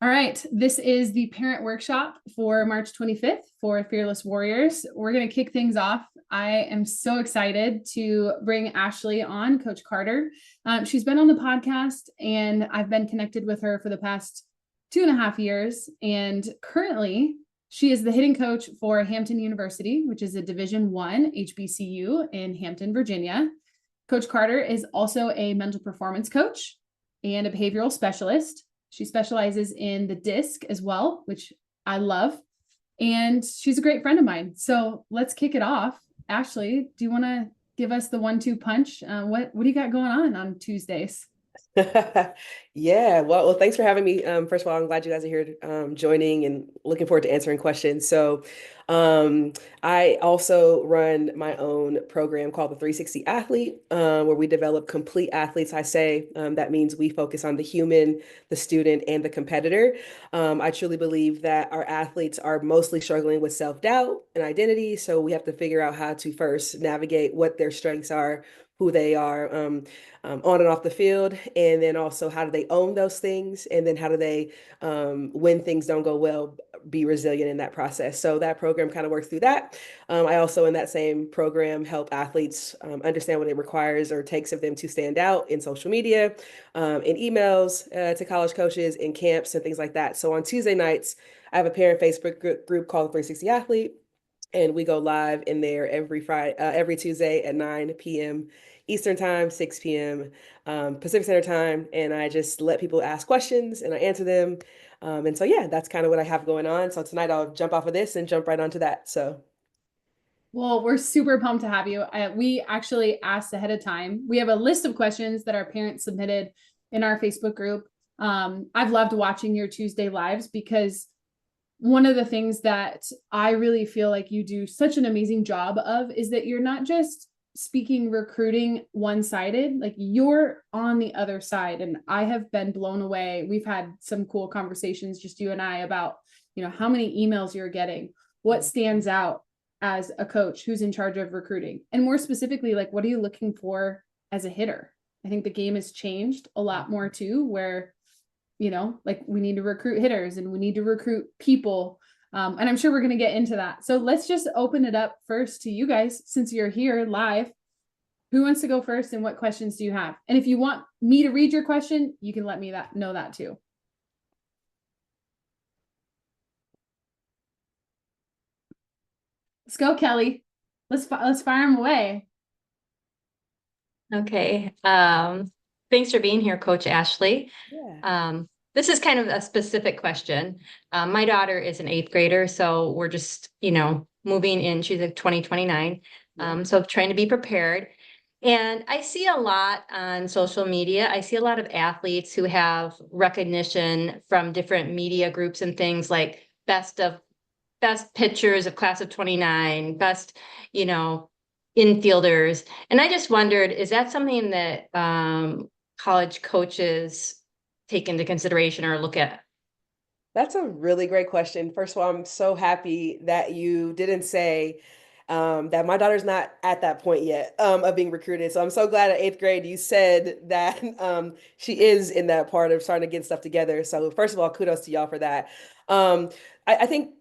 All right, this is the parent workshop for March 25th for Fearless Warriors. We're going to kick things off. I am so excited to bring Ashley on, Coach Carter. She's been on the podcast, and I've been connected with her for the past 2.5 years. And currently, she is the hitting coach for Hampton University, which is a Division I HBCU in Hampton, Virginia. Coach Carter is also a mental performance coach and a behavioral specialist. She specializes in the disc as well, which I love. And she's a great friend of mine. So let's kick it off. Ashley, do you want to give us the 1-2 punch? What do you got going on Tuesdays? Yeah, well, thanks for having me. First of all, I'm glad you guys are here joining and looking forward to answering questions. So, um, I also run my own program called the 360 Athlete, where we develop complete athletes. I say that means we focus on the human, the student, and the competitor. I truly believe that our athletes are mostly struggling with self-doubt and identity. So we have to figure out how to first navigate what their strengths are, who they are. On and off the field, and then also how do they own those things, and then how do they, when things don't go well, be resilient in that process. So that program kind of works through that. I also, in that same program, help athletes understand what it requires or takes of them to stand out in social media, in emails to college coaches, in camps, and things like that. So on Tuesday nights, I have a parent Facebook group called the 360 Athlete. And we go live in there every Tuesday at 9 p.m. Eastern Time, 6 p.m. Pacific Standard Time. And I just let people ask questions and I answer them. And so, yeah, that's kind of what I have going on. So tonight I'll jump off of this and jump right onto that. So, Well, we're super pumped to have you. We actually asked ahead of time. We have a list of questions that our parents submitted in our Facebook group. I've loved watching your Tuesday lives because one of the things that I really feel like you do such an amazing job of is that you're not just speaking recruiting one-sided, like you're on the other side. And I have been blown away. We've had some cool conversations, just you and I, about, how many emails you're getting, what stands out as a coach who's in charge of recruiting, and more specifically, like, what are you looking for as a hitter? I think the game has changed a lot more too, where like we need to recruit hitters and we need to recruit people. And I'm sure we're going to get into that. So let's just open it up first to you guys, since you're here live. Who wants to go first, and what questions do you have? And if you want me to read your question, you can let me know that too. Let's go, Kelly. Let's fire them away. Okay. Thanks for being here, Coach Ashley. yeah. This is kind of a specific question. My daughter is an 8th grader, so we're just, moving in. She's a 2029. So trying to be prepared. And I see a lot on social media. I see a lot of athletes who have recognition from different media groups and things like best pictures of class of 29, best, infielders. And I just wondered, is that something that college coaches take into consideration or look at? That's a really great question. First of all, I'm so happy that you didn't say that my daughter's not at that point yet of being recruited. So I'm so glad at 8th grade you said that she is in that part of starting to get stuff together. So first of all, kudos to y'all for that. I think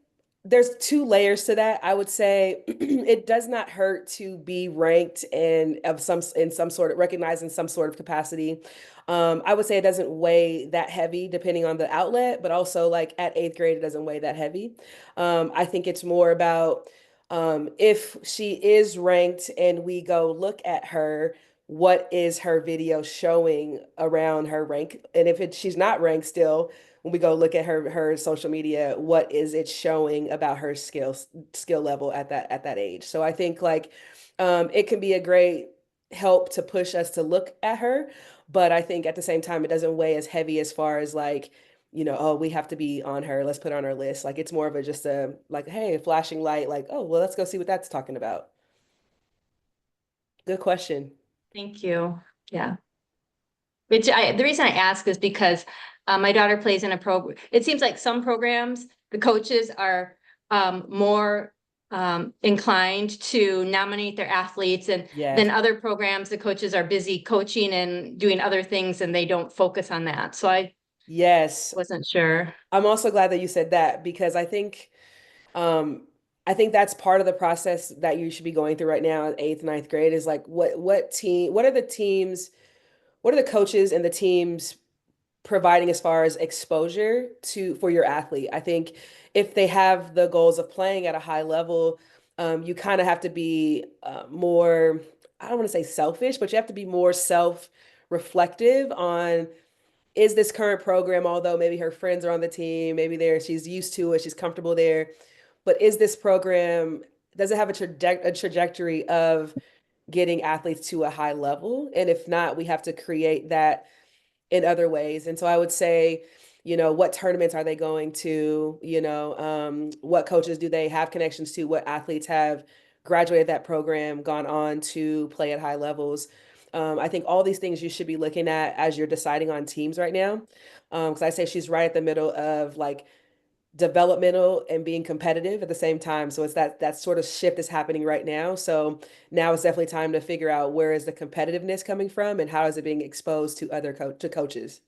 there's two layers to that. I would say it does not hurt to be ranked and of some in some sort of recognized in some sort of capacity. I would say it doesn't weigh that heavy depending on the outlet, but also like at 8th grade, it doesn't weigh that heavy. I think it's more about if she is ranked and we go look at her, what is her video showing around her rank? And if she's not ranked still, when we go look at her social media, what is it showing about her skill level at that age? So I think like it can be a great help to push us to look at her, but I think at the same time it doesn't weigh as heavy as far as like, oh, we have to be on her. Let's put her on our list. Like it's more of a just a like, hey, a flashing light, like, oh, well, let's go see what that's talking about. Good question. Thank you. Yeah. The reason I ask is because my daughter plays in a program. It seems like some programs, the coaches are more inclined to nominate their athletes, and Yes. then other programs, the coaches are busy coaching and doing other things and they don't focus on that. So Yes. Wasn't sure. I'm also glad that you said that because um I think that's part of the process that you should be going through right now in eighth, ninth grade is like what are the teams, what are the coaches and the teams providing as far as exposure to for your athlete. I think if they have the goals of playing at a high level, you kind of have to be more, I don't want to say selfish, but you have to be more self-reflective on is this current program, although maybe her friends are on the team, maybe she's used to it, she's comfortable there, but is this program, does it have a trajectory of getting athletes to a high level? And if not, we have to create that in other ways. And so I would say, what tournaments are they going to? What coaches do they have connections to? What athletes have graduated that program, gone on to play at high levels? I think all these things you should be looking at as you're deciding on teams right now. Because I say she's right at the middle of like developmental and being competitive at the same time. So it's that sort of shift is happening right now. So now it's definitely time to figure out where is the competitiveness coming from and how is it being exposed to other to coaches.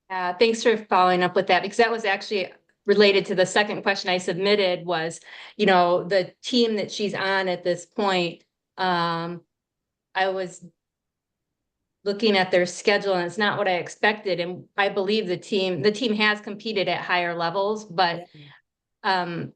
Thanks for following up with that because that was actually related to the second question I submitted was, the team that she's on at this point. I was looking at their schedule and it's not what I expected. And I believe the team has competed at higher levels, but um,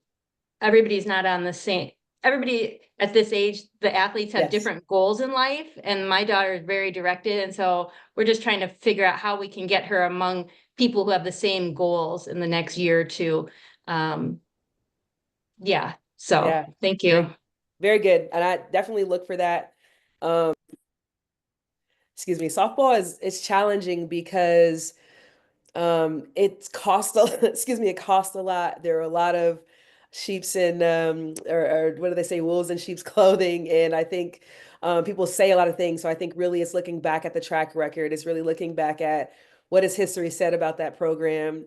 everybody's not on the same. Everybody at this age, the athletes have Yes. different goals in life, and my daughter is very directed, and so we're just trying to figure out how we can get her among people who have the same goals in the next year or two. Yeah, so Yeah. thank you. Very, very good. And I definitely look for that. Um, excuse me, softball is it's challenging because it costs excuse me, it costs a lot. There are a lot of sheep's in or what do they say, wolves in sheep's clothing. And I think people say a lot of things. So I think really it's looking back at the track record. It's really looking back at what has history said about that program.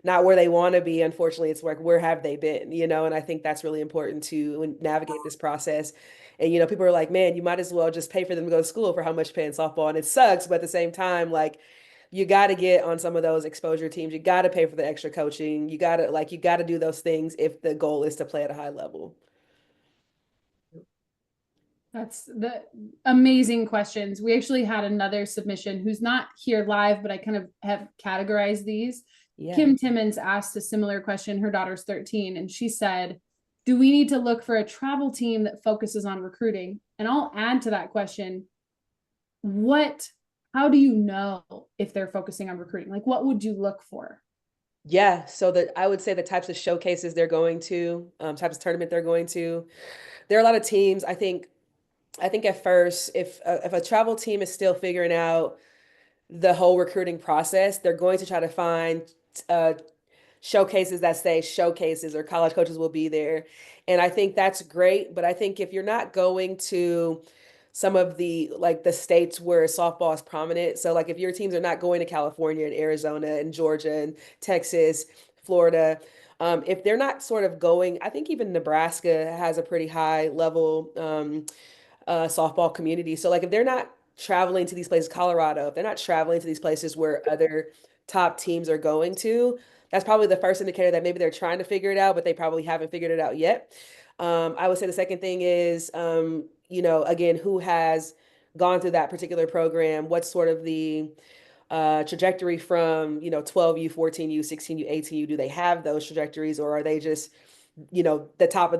Not where they want to be, unfortunately. It's like where have they been, and I think that's really important to navigate this process. And people are like, man, you might as well just pay for them to go to school for how much you pay in softball. And it sucks, but at the same time, like you got to get on some of those exposure teams. You got to pay for the extra coaching. You got to do those things if the goal is to play at a high level. That's the amazing questions. We actually had another submission who's not here live, but I kind of have categorized these. Yeah. Kim Timmons asked a similar question. Her daughter's 13, and she said, do we need to look for a travel team that focuses on recruiting? And I'll add to that question, how do you know if they're focusing on recruiting? Like, what would you look for? Yeah, so I would say the types of showcases they're going to, types of tournament they're going to. There are a lot of teams. I think at first, if a travel team is still figuring out the whole recruiting process, they're going to try to find uh, showcases that say showcases or college coaches will be there. And I think that's great. But I think if you're not going to some of the states where softball is prominent, so like if your teams are not going to California and Arizona and Georgia and Texas, Florida, if they're not sort of going, I think even Nebraska has a pretty high level softball community. So like if they're not traveling to these places, Colorado, if they're not traveling to these places where other top teams are going to, that's probably the first indicator that maybe they're trying to figure it out, but they probably haven't figured it out yet. I would say the second thing is, again, who has gone through that particular program? What's sort of the trajectory from, 12U, 14U, 16U, 18U? Do they have those trajectories or are they just, they're the top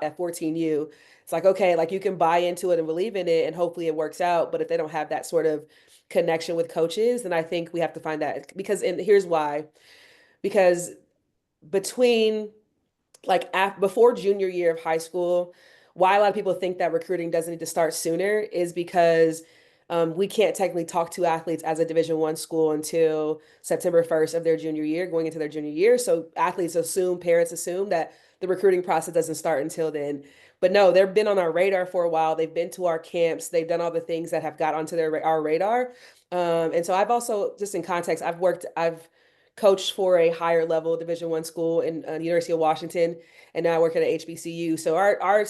at 14U? It's like, okay, like you can buy into it and believe in it and hopefully it works out. But if they don't have that sort of connection with coaches, then I think we have to find that and here's why, because between before junior year of high school, why a lot of people think that recruiting doesn't need to start sooner is because we can't technically talk to athletes as a Division I school until September 1st of their junior year, going into their junior year. So parents assume that the recruiting process doesn't start until then. But no, they've been on our radar for a while. They've been to our camps. They've done all the things that have got onto our radar. And so I've also, just in context, I've coached for a higher level Division I school in University of Washington, and now I work at a HBCU. So our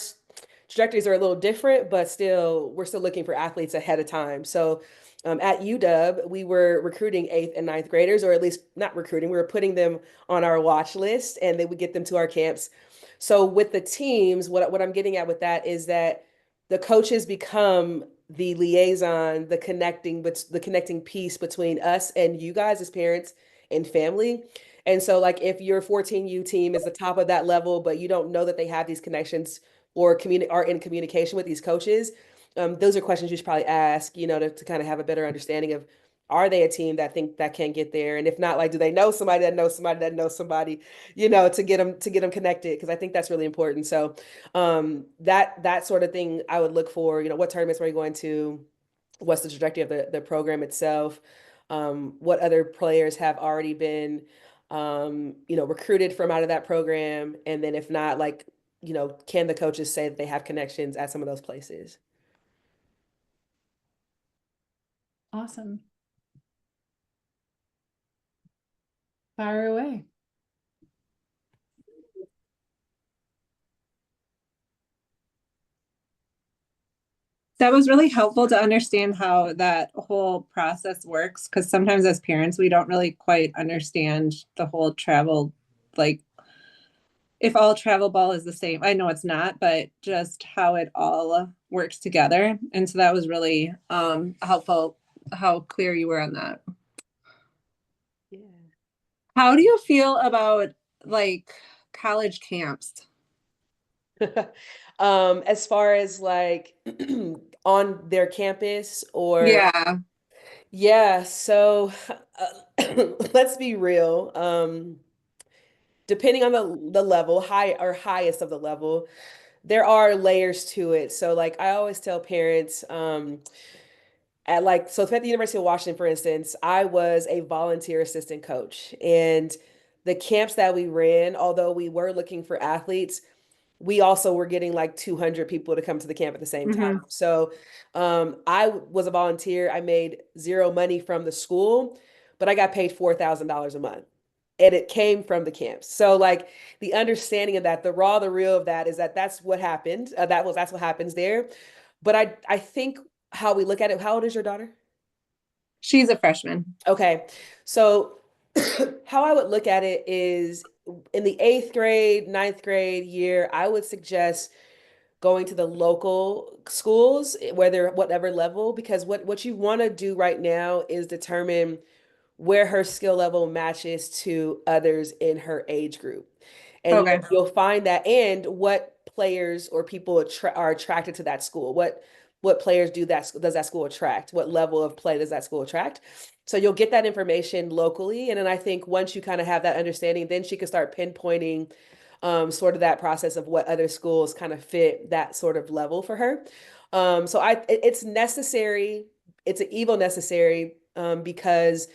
trajectories are a little different, but still we're still looking for athletes ahead of time. So at UW, we were recruiting eighth and ninth graders, or at least not recruiting, we were putting them on our watch list and they would get them to our camps. So with the teams, what I'm getting at with that is that the coaches become the liaison, the connecting piece between us and you guys as parents and family. And so like if your 14U team is the top of that level, but you don't know that they have these connections or are in communication with these coaches, those are questions you should probably ask, to kind of have a better understanding of, are they a team that think that can get there? And if not, like, do they know somebody that knows somebody that knows somebody, to get them connected? Because I think that's really important. So that sort of thing I would look for, what tournaments are you going to? What's the trajectory of the program itself? What other players have already been recruited from out of that program? And then if not, like, can the coaches say that they have connections at some of those places? Awesome. Fire away. That was really helpful to understand how that whole process works, because sometimes as parents, we don't really quite understand the whole travel, like if all travel ball is the same. I know it's not, but just how it all works together. And so that was really helpful how clear you were on that. Yeah. How do you feel about like college camps? As far as like on their campus or Yeah. yeah, so let's be real. Depending on the level, high or highest of the level, there are layers to it. So like I always tell parents, at the University of Washington, for instance, I was a volunteer assistant coach. And the camps that we ran, although we were looking for athletes, we also were getting like 200 people to come to the camp at the same time. Mm-hmm. So I was a volunteer. I made zero money from the school, but I got paid $4,000 a month. And it came from the camps. So like the understanding of that, the raw, the real of that is that that's what happened. That's what happens there. But I think how we look at it, how old is your daughter? She's a freshman. Okay. So how I would look at it is in the eighth grade, ninth grade year, I would suggest going to the local schools, whether whatever level, because what you want to do right now is determine where her skill level matches to others in her age group. And Okay. you'll find that, and what players or people are attracted to that school. What players does that school attract? What level of play does that school attract? So you'll get that information locally. And then I think once you kind of have that understanding, then she can start pinpointing sort of that process of what other schools kind of fit that sort of level for her. It's necessary. It's an evil necessary because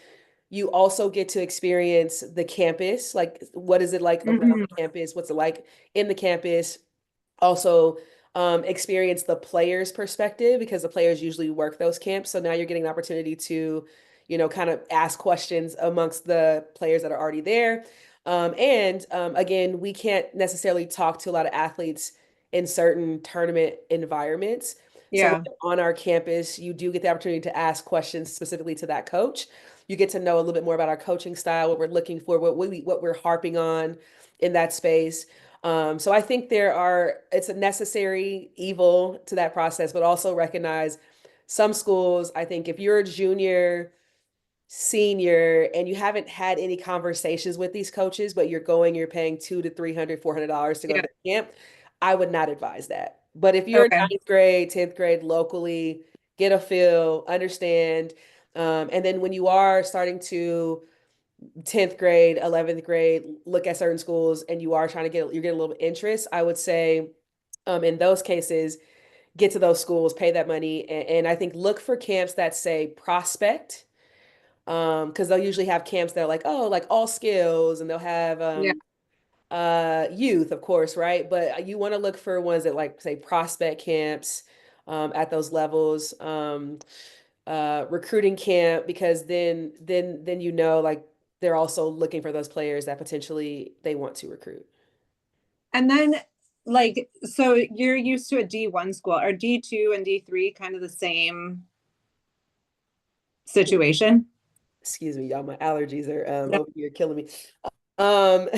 you also get to experience the campus. Like, what is it like around Mm-hmm. the campus? What's it like in the campus? Also, experience the players' perspective because the players usually work those camps. So now you're getting an opportunity to, kind of ask questions amongst the players that are already there. Again, we can't necessarily talk to a lot of athletes in certain tournament environments. So Yeah. on our campus, you do get the opportunity to ask questions specifically to that coach. You get to know a little bit more about our coaching style, what we're looking for, what we're harping on in that space. So I think it's a necessary evil to that process, but also recognize some schools, I think if you're a junior, senior, and you haven't had any conversations with these coaches, but you're paying $200 to $300, $400 to go to Yeah. the camp, I would not advise that. But if you're in Okay. ninth grade, 10th grade locally, get a feel, understand. And then when you are starting to 10th grade, 11th grade, look at certain schools and you are trying to you're getting a little bit of interest, I would say in those cases, get to those schools, pay that money. And I think look for camps that say prospect, because they'll usually have camps that are like, oh, like all skills, and they'll have Yeah. youth, of course, right? But you want to look for ones that like say prospect camps at those levels. Recruiting camp because then like they're also looking for those players that potentially they want to recruit. And then like so you're used to a D1 school. Are D2 and D3 kind of the same? situation? Excuse me, y'all, my allergies are No. over here killing me. Um,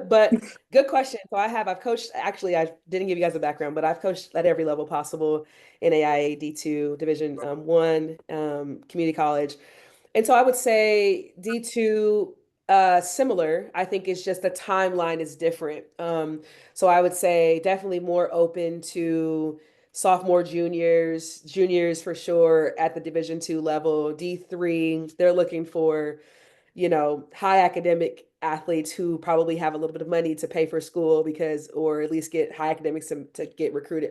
but good question. So I've coached, actually, I didn't give you guys a background, but I've coached at every level possible in AIA, D2, Division 1, community college. And so I would say D2, similar. I think it's just the timeline is different. So I would say definitely more open to sophomore, juniors for sure at the Division 2 level. D3, they're looking for, high academic athletes who probably have a little bit of money to pay for school because, or at least get high academics to get recruited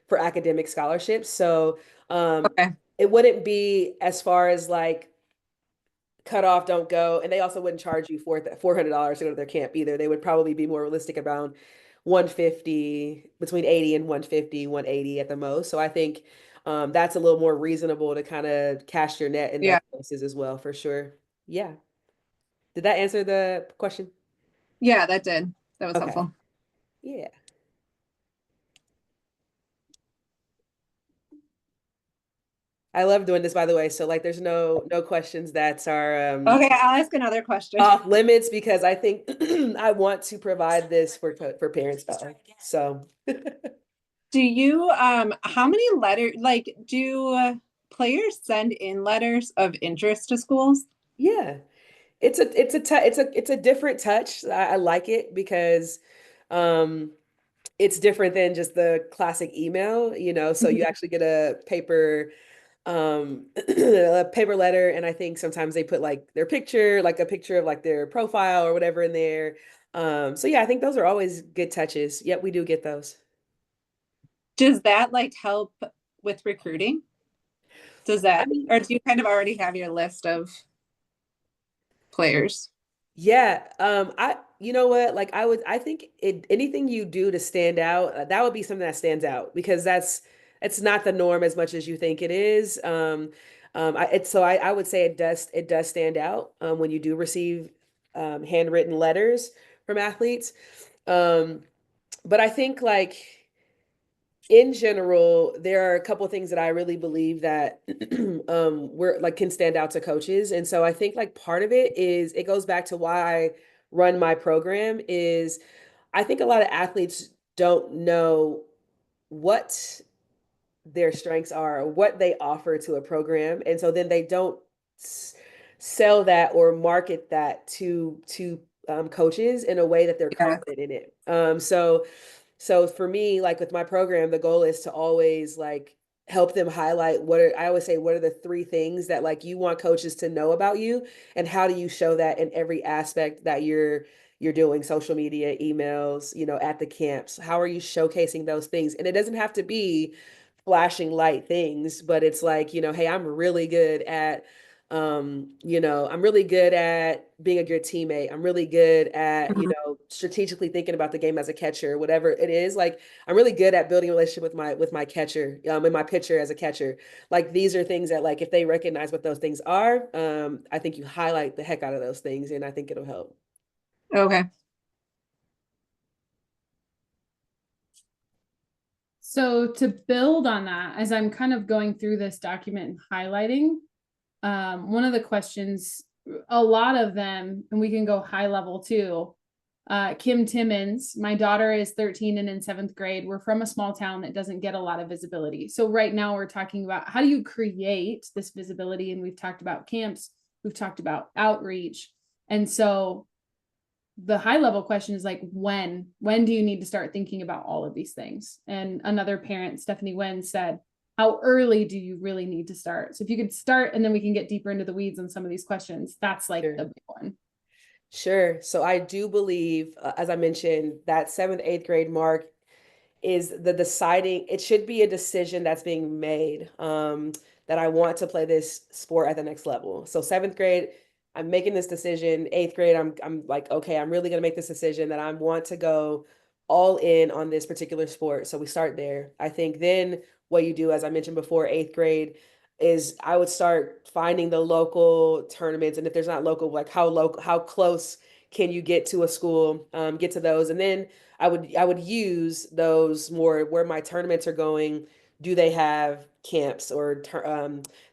for academic scholarships. So Okay. it wouldn't be as far as like cut off, don't go. And they also wouldn't charge you $400 to go to their camp either. They would probably be more realistic around 150, between 80 and 150, 180 at the most. So I think that's a little more reasonable to kind of cast your net in those Yeah. places as well, for sure. Yeah. Did that answer the question? Yeah, that did. That was Okay. helpful. Yeah. I love doing this, by the way. So like there's no questions that are Okay, I'll ask another question. off limits because I think I want to provide this for parents better. So Do you how many letters, like, do players send in letters of interest to schools? yeah, it's a different touch. I like it because um it's different than just the classic email, so you actually get a paper letter, and I think sometimes they put like their picture, like a picture of like their profile or whatever in there. So yeah, I think those are always good touches. Yep, we do get those. Does that like help with recruiting? Does I that, mean, or do you kind of already have your list of players? yeah, you know what? Like I think anything you do to stand out, that would be something that stands out because it's not the norm as much as you think it is. I would say it does stand out when you do receive handwritten letters from athletes. Um, but I think like in general, there are a couple of things that I really believe that we're like can stand out to coaches. And so I think like part of it is it goes back to why I run my program is I think a lot of athletes don't know what their strengths are, what they offer to a program, and so then they don't s- sell that or market that to coaches in a way that they're Yeah. confident in it. So for me, like with my program, the goal is to always like help them highlight I always say, what are the three things that like you want coaches to know about you, and how do you show that in every aspect that you're doing social media, emails, at the camps. How are you showcasing those things? And it doesn't have to be flashing light things, but it's like, hey, I'm really good at being a good teammate. I'm really good at, Mhm. strategically thinking about the game as a catcher, whatever it is. Like I'm really good at building a relationship with my catcher, and my pitcher as a catcher. Like these are things that like if they recognize what those things are, I think you highlight the heck out of those things, and I think it'll help. Okay. So to build on that, as I'm kind of going through this document and highlighting, one of the questions, a lot of them, and we can go high level too. Kim Timmons, my daughter is 13 and in 7th grade. We're from a small town that doesn't get a lot of visibility. So right now we're talking about how do you create this visibility? And we've talked about camps, we've talked about outreach. And so the high level question is like, when do you need to start thinking about all of these things? And another parent, Stephanie Wen, said, how early do you really need to start? So if you could start, and then we can get deeper into the weeds on some of these questions. That's like Sure. the big one. Sure. So I do believe, as I mentioned, that seventh, eighth grade mark is the deciding, it should be a decision that's being made, that I want to play this sport at the next level. So seventh grade, I'm making this decision. Eighth grade, I'm like, okay, I'm really gonna make this decision that I want to go all in on this particular sport. So we start there. I think then what you do, as I mentioned before, eighth grade is I would start finding the local tournaments. And if there's not local, like how close can you get to a school, get to those. And then I would use those more where my tournaments are going. Do they have camps or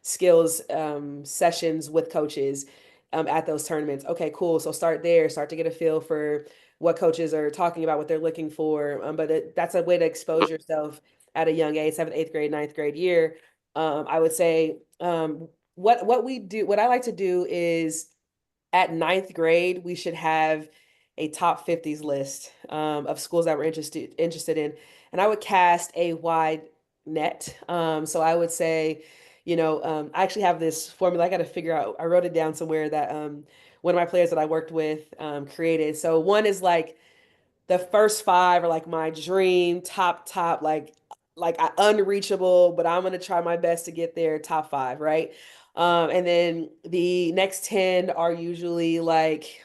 skills sessions with coaches at those tournaments. Okay, cool. So start there, start to get a feel for what coaches are talking about, what they're looking for. But that's a way to expose yourself at a young age, seventh, eighth grade, ninth grade year. I would say what I like to do is at ninth grade, we should have a top 50s list of schools that we're interested in. And I would cast a wide net. So I would say, I actually have this formula I got to figure out. I wrote it down somewhere that one of my players that I worked with created. So one is like the first five are like my dream top, like unreachable, but I'm gonna try my best to get there top five, right? And then the next 10 are usually like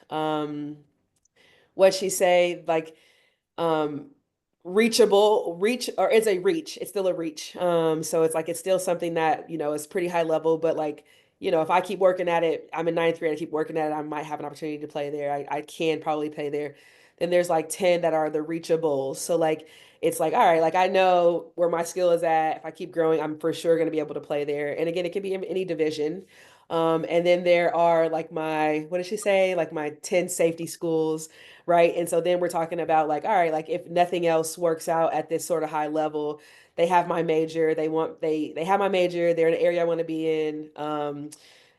what she say, like um reach, or it's a reach, it's still a reach. So it's like it's still something that is pretty high level, but like if I keep working at it, I'm in ninth grade, I keep working at it, I might have an opportunity to play there. I can probably play there. Then there's like 10 that are the reachables. So like it's like, all right, like I know where my skill is at. If I keep growing, I'm for sure going to be able to play there. And again, it can be in any division. And then there are like what did she say? Like my 10 safety schools, right? And so then we're talking about like, all right, like if nothing else works out at this sort of high level, they have my major, they have my major, they're in an area I want to be in.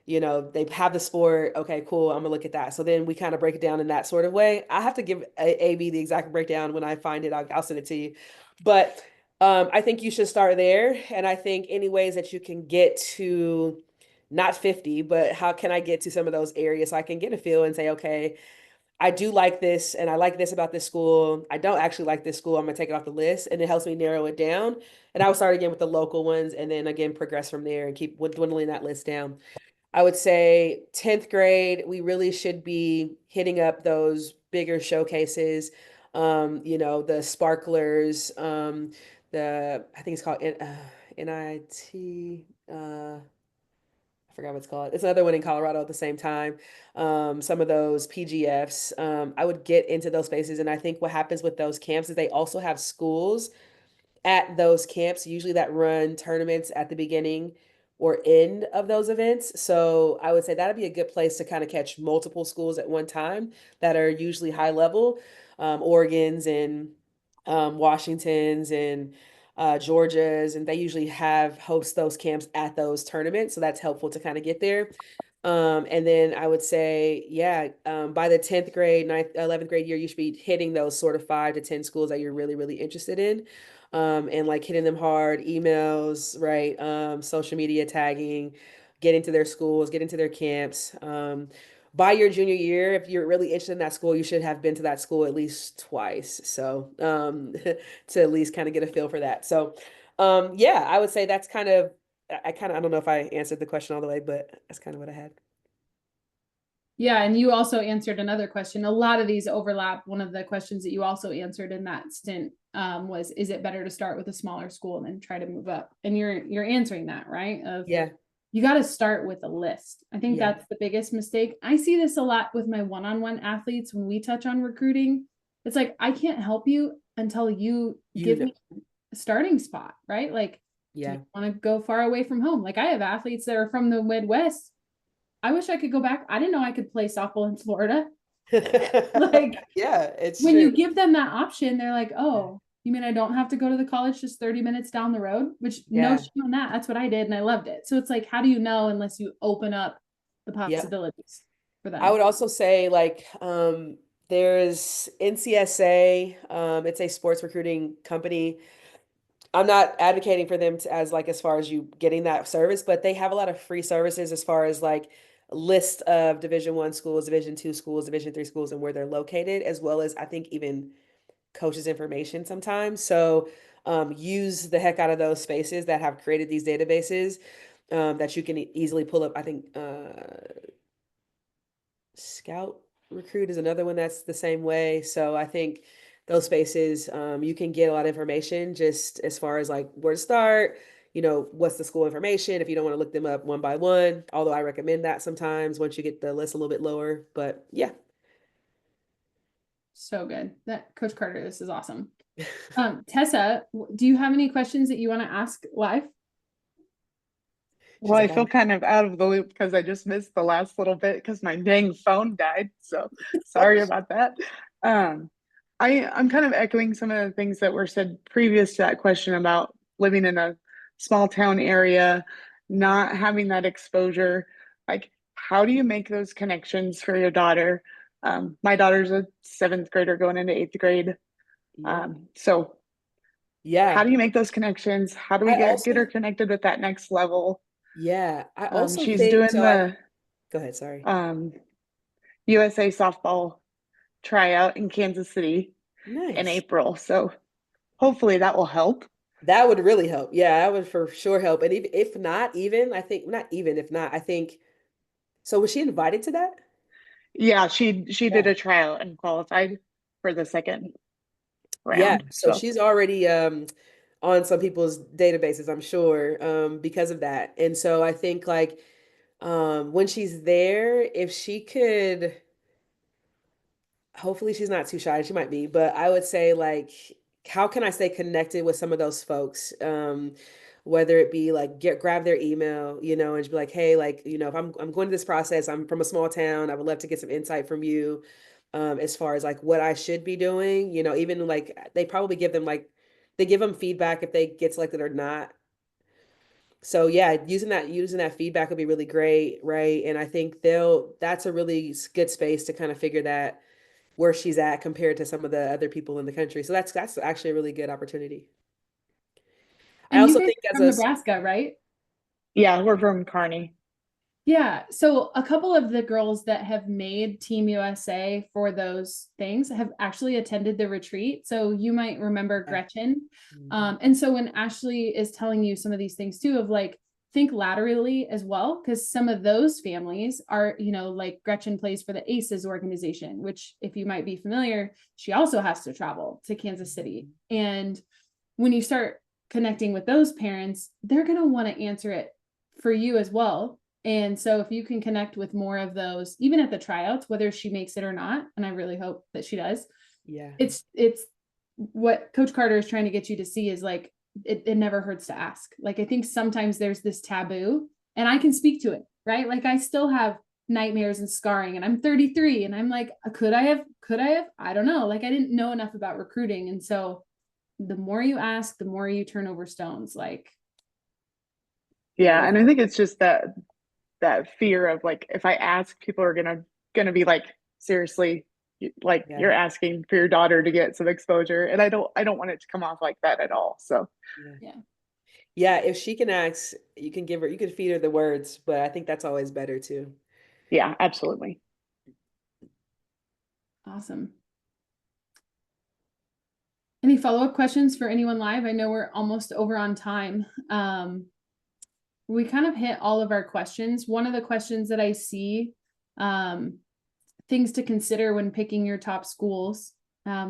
They have the sport. Okay, cool. I'm gonna look at that. So then we kind of break it down in that sort of way. I have to give AB the exact breakdown when I find it. I'll send it to you. But I think you should start there. And I think any ways that you can get to not 50, but how can I get to some of those areas so I can get a feel and say, okay, I do like this and I like this about this school. I don't actually like this school. I'm gonna take it off the list, and it helps me narrow it down. And I will start again with the local ones and then again progress from there and keep dwindling that list down. I would say 10th grade, we really should be hitting up those bigger showcases. The sparklers, I think it's called NIT. I forgot what it's called. It's another one in Colorado at the same time. Some of those PGFs. I would get into those spaces, and I think what happens with those camps is they also have schools at those camps, usually that run tournaments at the beginning or end of those events. So I would say that'd be a good place to kind of catch multiple schools at one time that are usually high level, Oregon's and Washington's and Georgia's, and they usually host those camps at those tournaments. So that's helpful to kind of get there. And then I would say, yeah, by the 10th grade, 9th, 11th grade year, you should be hitting those sort of 5 to 10 schools that you're really, really interested in. And like hitting them hard, emails, right? Social media tagging, get into their schools, get into their camps. By your junior year, if you're really interested in that school, you should have been to that school at least twice. So, to at least kind of get a feel for that. So, yeah, I would say that's I don't know if I answered the question all the way, but that's kind of what I had. Yeah, and you also answered another question. A lot of these overlap. One of the questions that you also answered in that stint was, is it better to start with a smaller school and then try to move up? And you're answering that, right? Yeah. You got to start with a list. I think Yeah. that's the biggest mistake. I see this a lot with my one-on-one athletes when we touch on recruiting. It's like, I can't help you until you give me a starting spot, right? Like, Yeah. do you want to go far away from home? Like I have athletes that are from the Midwest. I wish I could go back. I didn't know I could play softball in Florida. Like, yeah, it's when true. you give them that option, they're like, oh, you mean I don't have to go to the college just 30 minutes down the road? Which no shame on that. That's what I did and I loved it. So it's like, how do you know unless you open up the possibilities for them? I would also say like there's NCSA, it's a sports recruiting company. I'm not advocating for them as far as you getting that service, but they have a lot of free services as far as like a list of Division 1 schools, Division 2 schools, Division 3 schools, and where they're located, as well as I think even coaches' information sometimes. So use the heck out of those spaces that have created these databases that you can easily pull up. I think Scout Recruit is another one that's the same way. So I think those spaces, you can get a lot of information just as far as like where to start, what's the school information if you don't want to look them up one by one, although I recommend that sometimes once you get the list a little bit lower. But yeah. So good. That Coach Carter, this is awesome. Tessa, do you have any questions that you want to ask live? Well, I like, feel kind of out of the loop because I just missed the last little bit because my dang phone died. So sorry about that. Um, I'm kind of echoing some of the things that were said previous to that question about living in a small town area, not having that exposure. Like, how do you make those connections for your daughter? My daughter's a seventh grader going into eighth grade. yeah. So how Yeah. do you make those connections? How do we I get her also, connected with that next level? yeah, I also She's think doing so. I the Go ahead, sorry. um, USA softball tryout in Kansas City in Nice. April. So hopefully that will help. That would really help. Yeah, that would for sure help. And even if not, even I think not even if not, I think so. Was she invited to that? Yeah, she did Yeah. a tryout and qualified for the second Yeah. round. So So she's already on some people's databases, I'm sure, because of that. And so I think like when she's there, if she could. Hopefully she's not too shy. She might be, but I would say like, how can I stay connected with some of those folks? Whether it be like grab their email, and just be like, hey, like, if I'm going to this process, I'm from a small town. I would love to get some insight from you, as far as like what I should be doing. Even like they probably give them like they give them feedback if they get selected or not. So yeah, using that feedback would be really great, right? And I think that's a really good space to kind of figure that where she's at compared to some of the other people in the country. So that's actually a really good opportunity. I And you also guys think are as from a Nebraska, right? yeah, we're from Kearney. Yeah. So a couple of the girls that have made Team USA for those things have actually attended the retreat. So you might remember Gretchen. Mhm. And so when Ashley is telling you some of these things too, of like, think laterally as well, because some of those families are, like Gretchen plays for the ACEs organization, which, if you might be familiar, she also has to travel to Kansas City. And when you start connecting with those parents, they're going to want to answer it for you as well. And so if you can connect with more of those, even at the tryouts, whether she makes it or not, and I really hope that she does, Yeah. it's what Coach Carter is trying to get you to see is like, it never hurts to ask. Like, I think sometimes there's this taboo, and I can speak to it, right? Like, I still have nightmares and scarring, and I'm 33, and I'm like, could I have, I don't know. Like, I didn't know enough about recruiting. And so the more you ask, the more you turn over stones. Like, Yeah, and I think it's just that fear of like if I ask, people are gonna be like, seriously, like Yeah. you're asking for your daughter to get some exposure, and I don't want it to come off like that at all. So Yeah. yeah. Yeah, if she can ask, you can feed her the words, but I think that's always better too. yeah, absolutely. Awesome. Any follow-up questions for anyone live? I know we're almost over on time. We kind of hit all of our questions. One of the questions that I see, things to consider when picking your top schools.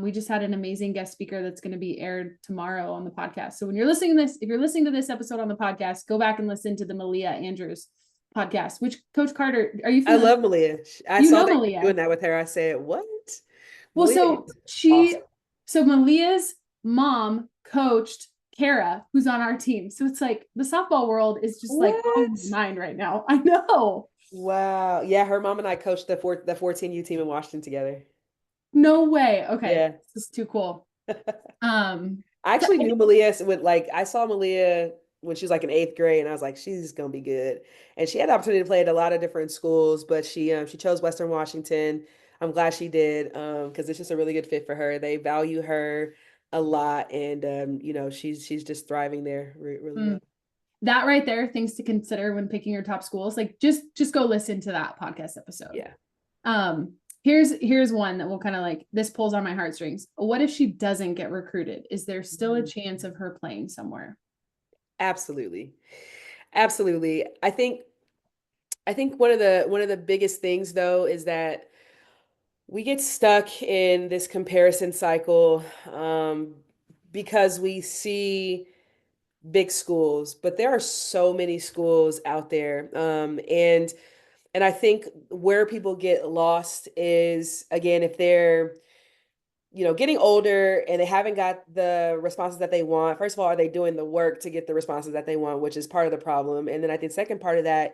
We just had an amazing guest speaker that's going to be aired tomorrow on the podcast. So when you're listening to this, if you're listening to this episode on the podcast, go back and listen to the Malia Andrews podcast, which Coach Carter, are you I familiar? love Malia. I You saw know that you were Malia. doing that with her. I said, what? Well, Malia so is awesome. Malia's mom coached Kara, who's on our team. So it's like the softball world is just like What? on my mind right now. I know. Wow. Yeah, her mom and I coached the 14U team in Washington together. No way. Okay. Yeah. This is too cool. I So actually knew Malia I saw Malia when she was like in eighth grade, and I was like, she's gonna be good. And she had the opportunity to play at a lot of different schools, but she chose Western Washington. I'm glad she did, because it's just a really good fit for her. They value her a lot, and she's just thriving there really well. that right there, things to consider when picking your top schools. Like just go listen to that podcast episode. Yeah. Here's one that will kind of like, this pulls on my heartstrings. What if she doesn't get recruited? Is there still a chance of her playing somewhere? Absolutely. Absolutely. I think one of the biggest things though is that we get stuck in this comparison cycle, because we see big schools, but there are so many schools out there. And I think where people get lost is, again, if they're getting older and they haven't got the responses that they want. First of all, are they doing the work to get the responses that they want, which is part of the problem. And then I think the second part of that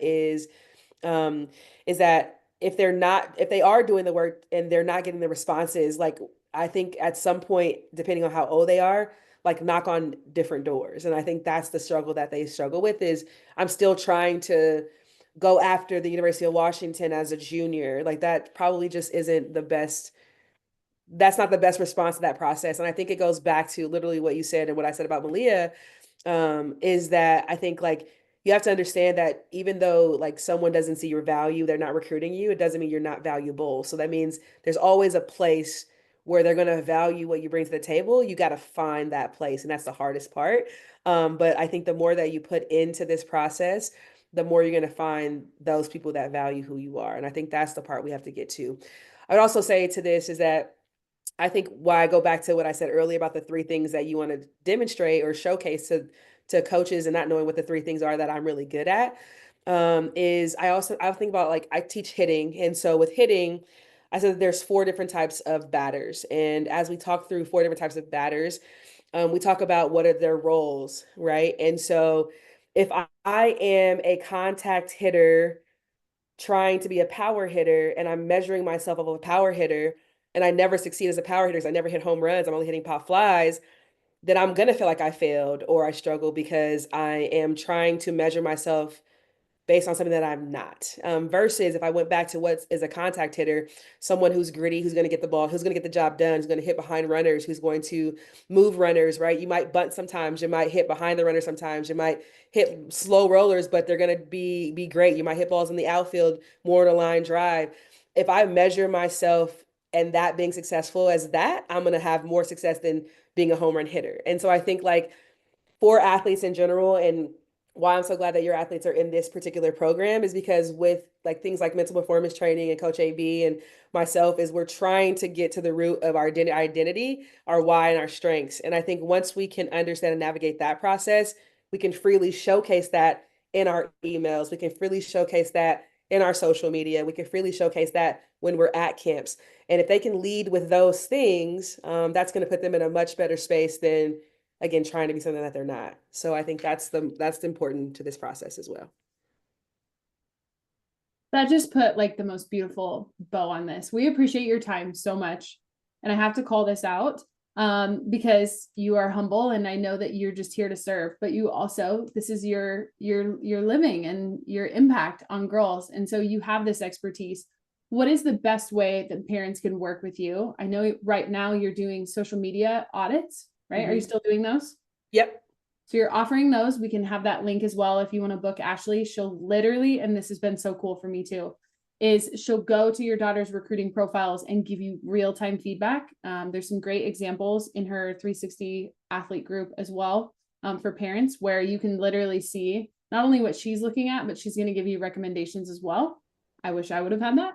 um, is that if they are doing the work and they're not getting the responses, like I think at some point, depending on how old they are, like knock on different doors. And I think that's the struggle that they struggle with is I'm still trying to go after the University of Washington as a junior. Like that probably just isn't the best. That's not the best response to that process. And I think it goes back to literally what you said and what I said about Malia, is that I think like you have to understand that even though like someone doesn't see your value, they're not recruiting you, it doesn't mean you're not valuable. So that means there's always a place where they're going to value what you bring to the table. You got to find that place. And that's the hardest part. But I think the more that you put into this process, the more you're going to find those people that value who you are. And I think that's the part we have to get to. I would also say to this is that I think why I go back to what I said earlier about the three things that you want to demonstrate or showcase to coaches and not knowing what the three things are that I'm really good at, is I think about like I teach hitting. And so with hitting, I said there's four different types of batters. And as we talk through four different types of batters, we talk about what are their roles, right? And so if I am a contact hitter trying to be a power hitter and I'm measuring myself of a power hitter and I never succeed as a power hitter because I never hit home runs, I'm only hitting pop flies, then I'm gonna feel like I failed or I struggle because I am trying to measure myself based on something that I'm not. Versus if I went back to what is a contact hitter, someone who's gritty, who's going to get the ball, who's going to get the job done, who's going to hit behind runners, who's going to move runners, right? You might bunt sometimes, you might hit behind the runner sometimes, you might hit slow rollers, but they're going to be great. You might hit balls in the outfield, more on a line drive. If I measure myself and that being successful as that, I'm going to have more success than being a home run hitter. And so I think like for athletes in general and why I'm so glad that your athletes are in this particular program is because with like things like mental performance training and Coach AB and myself is we're trying to get to the root of our identity, our why and our strengths. And I think once we can understand and navigate that process, we can freely showcase that in our emails. We can freely showcase that in our social media. We can freely showcase that when we're at camps. And if they can lead with those things, that's going to put them in a much better space than again trying to be something that they're not. So I think that's important to this process as well. That just put like the most beautiful bow on this. We appreciate your time so much. And I have to call this out because you are humble and I know that you're just here to serve, but you also, this is your living and your impact on girls. And so you have this expertise. What is the best way that parents can work with you? I know right now you're doing social media audits, right? Are you still doing those? Yep. So you're offering those. We can have that link as well. If you want to book Ashley, she'll literally, and this has been so cool for me too, is she'll go to your daughter's recruiting profiles and give you real-time feedback. There's some great examples in her 360 athlete group as well for parents where you can literally see not only what she's looking at, but she's going to give you recommendations as well. I wish I would have had that.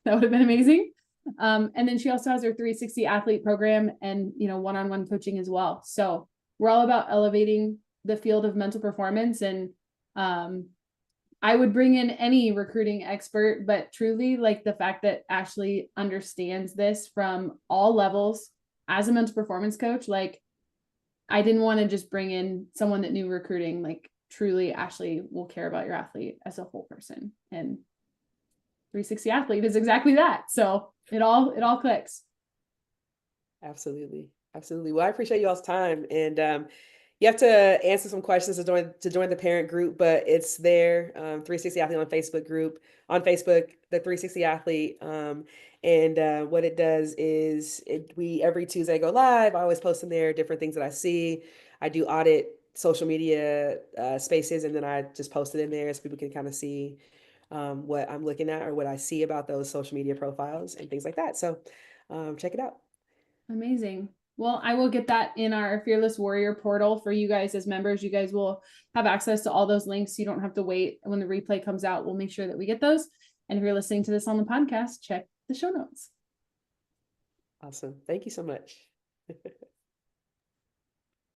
That would have been amazing. And then she also has her 360 athlete program and, one-on-one coaching as well. So we're all about elevating the field of mental performance. And I would bring in any recruiting expert, but truly like the fact that Ashley understands this from all levels as a mental performance coach, like I didn't want to just bring in someone that knew recruiting, like truly Ashley will care about your athlete as a whole person. And 360 athlete is exactly that. So it all clicks. Absolutely. Absolutely. Well, I appreciate y'all's time. And you have to answer some questions to join the parent group, but it's there, 360 Athlete on Facebook group, on Facebook, the 360 Athlete. And what it does is we every Tuesday go live. I always post in there different things that I see. I do audit social media spaces, and then I just post it in there so people can kind of see what I'm looking at or what I see about those social media profiles and things like that. So check it out. Amazing. Well, I will get that in our Fearless Warrior portal for you guys as members. You guys will have access to all those links. You don't have to wait. When the replay comes out, we'll make sure that we get those. And if you're listening to this on the podcast, check the show notes. Awesome. Thank you so much.